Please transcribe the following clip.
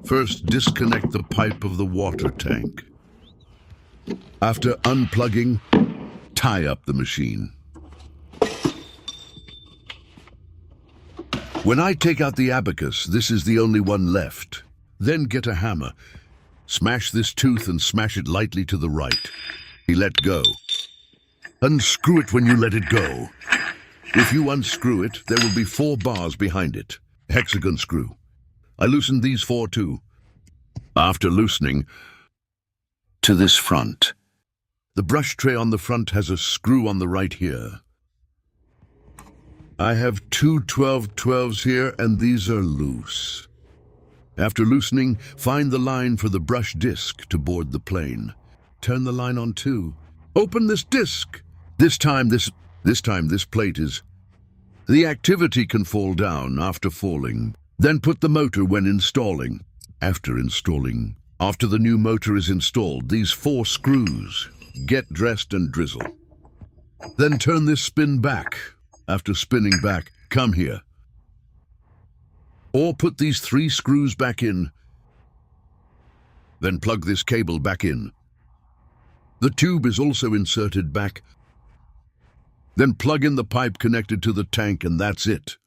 First, disconnect the pipe of the water tank. After unplugging, tie up the machine. When I take out the abacus, this is the only one left. Then get a hammer. Smash this tooth and smash it lightly to the right. Let go. Unscrew it when you let it go. If you unscrew it, there will be 4 bars behind it. Hexagon screw. I loosened these 4 too. After loosening, to this front. The brush tray on the front has a screw on the right here. I have 2 12-12s here, and these are loose. After loosening, find the line for the brush disc to board the plane. Turn the line on too. Open this disc. This time this plate is... The activity can fall down after falling. Then put the motor when installing. After installing. After the new motor is installed, these 4 screws. Get dressed and drizzle. Then turn this spin back. After spinning back, come here. Or put these 3 screws back in. Then plug this cable back in. The tube is also inserted back. Then plug in the pipe connected to the tank, and that's it.